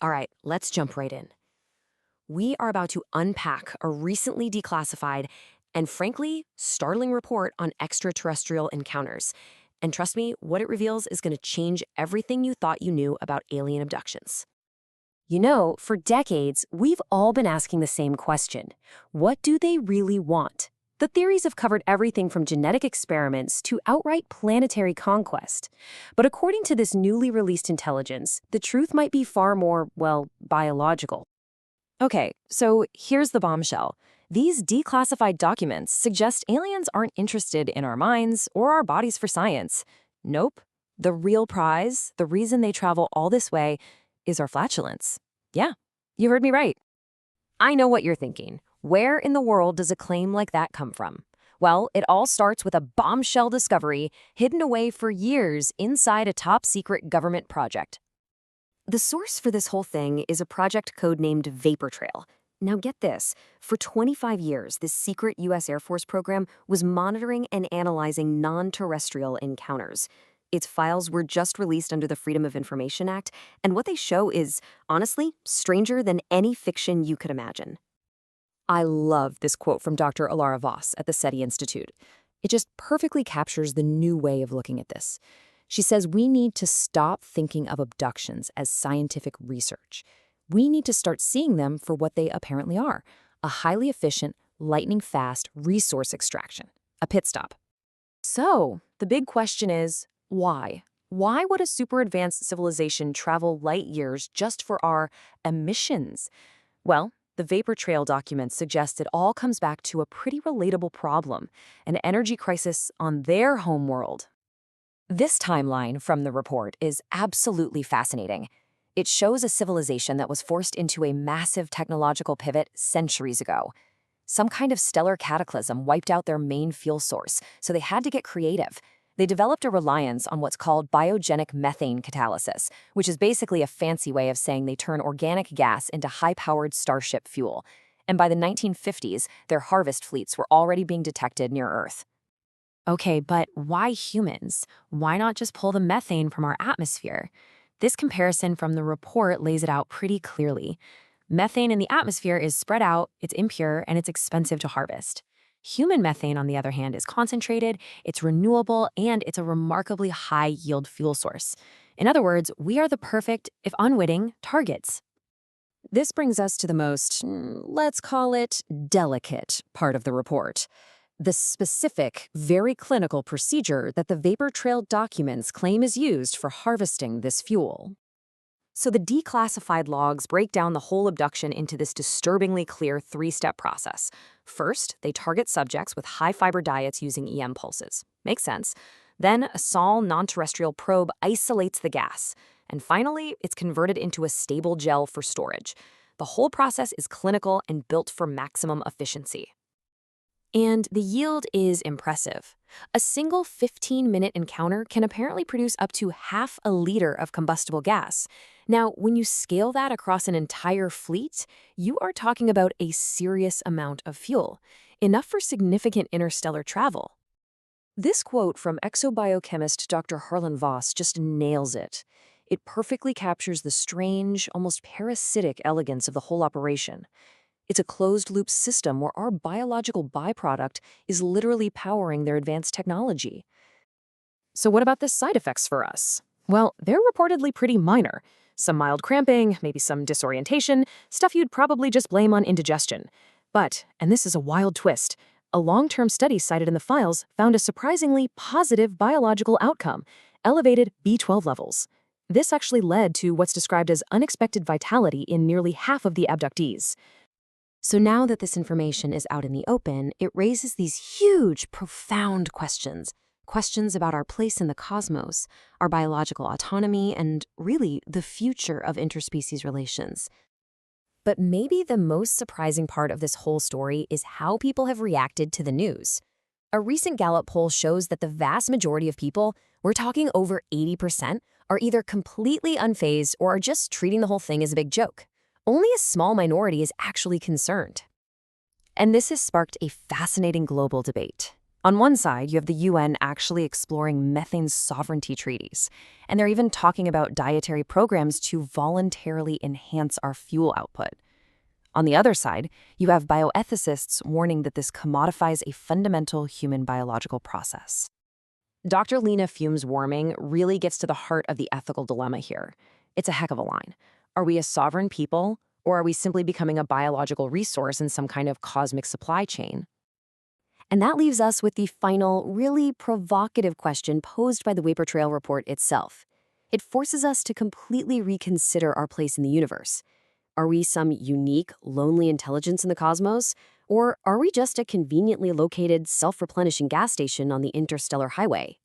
All right, let's jump right in. We are about to unpack a recently declassified and frankly startling report on extraterrestrial encounters. And trust me, what it reveals is going to change everything you thought you knew about alien abductions. You know, for decades, we've all been asking the same question. What do they really want? The theories have covered everything from genetic experiments to outright planetary conquest. But according to this newly released intelligence, the truth might be far more, well, biological. Okay, so here's the bombshell. These declassified documents suggest aliens aren't interested in our minds or our bodies for science. Nope. The real prize, the reason they travel all this way, is our flatulence. Yeah, you heard me right. I know what you're thinking. Where in the world does a claim like that come from? Well, it all starts with a bombshell discovery hidden away for years inside a top-secret government project. The source for this whole thing is a project codenamed Vapor Trail. Now get this, for 25 years, this secret U.S. Air Force program was monitoring and analyzing non-terrestrial encounters. Its files were just released under the Freedom of Information Act, and what they show is, honestly, stranger than any fiction you could imagine. I love this quote from Dr. Alara Voss at the SETI Institute. It just perfectly captures the new way of looking at this. She says we need to stop thinking of abductions as scientific research. We need to start seeing them for what they apparently are, a highly efficient, lightning-fast resource extraction, a pit stop. So, the big question is, why? Why would a super advanced civilization travel light years just for our emissions? Well, the Vapor Trail documents suggest it all comes back to a pretty relatable problem, an energy crisis on their home world. This timeline from the report is absolutely fascinating. It shows a civilization that was forced into a massive technological pivot centuries ago. Some kind of stellar cataclysm wiped out their main fuel source, so they had to get creative. They developed a reliance on what's called biogenic methane catalysis, which is basically a fancy way of saying they turn organic gas into high-powered starship fuel. And by the 1950s, their harvest fleets were already being detected near Earth. Okay, but why humans? Why not just pull the methane from our atmosphere? This comparison from the report lays it out pretty clearly. Methane in the atmosphere is spread out, it's impure, and it's expensive to harvest. Human methane, on the other hand, is concentrated, it's renewable, and it's a remarkably high-yield fuel source. In other words, we are the perfect, if unwitting, targets. This brings us to the most, let's call it, delicate part of the report. The specific, very clinical procedure that the Vapor Trail documents claim is used for harvesting this fuel. So the declassified logs break down the whole abduction into this disturbingly clear three-step process. First, they target subjects with high-fiber diets using EM pulses. Makes sense. Then, a small non-terrestrial probe isolates the gas. And finally, it's converted into a stable gel for storage. The whole process is clinical and built for maximum efficiency. And the yield is impressive. A single 15-minute encounter can apparently produce up to half a liter of combustible gas. Now, when you scale that across an entire fleet, you are talking about a serious amount of fuel, enough for significant interstellar travel. This quote from exobiochemist Dr. Harlan Voss just nails it. It perfectly captures the strange, almost parasitic elegance of the whole operation. It's a closed-loop system where our biological byproduct is literally powering their advanced technology. So what about the side effects for us? Well, they're reportedly pretty minor. Some mild cramping, maybe some disorientation, stuff you'd probably just blame on indigestion. But, and this is a wild twist, a long-term study cited in the files found a surprisingly positive biological outcome, elevated B12 levels. This actually led to what's described as unexpected vitality in nearly half of the abductees. So now that this information is out in the open, it raises these huge, profound questions. Questions about our place in the cosmos, our biological autonomy, and really the future of interspecies relations. But maybe the most surprising part of this whole story is how people have reacted to the news. A recent Gallup poll shows that the vast majority of people, we're talking over 80%, are either completely unfazed or are just treating the whole thing as a big joke. Only a small minority is actually concerned. And this has sparked a fascinating global debate. On one side, you have the UN actually exploring methane sovereignty treaties, and they're even talking about dietary programs to voluntarily enhance our fuel output. On the other side, you have bioethicists warning that this commodifies a fundamental human biological process. Dr. Lena Fume's warming really gets to the heart of the ethical dilemma here. It's a heck of a line. Are we a sovereign people, or are we simply becoming a biological resource in some kind of cosmic supply chain? And that leaves us with the final, really provocative question posed by the Vapor Trail report itself. It forces us to completely reconsider our place in the universe. Are we some unique, lonely intelligence in the cosmos? Or are we just a conveniently located, self-replenishing gas station on the interstellar highway?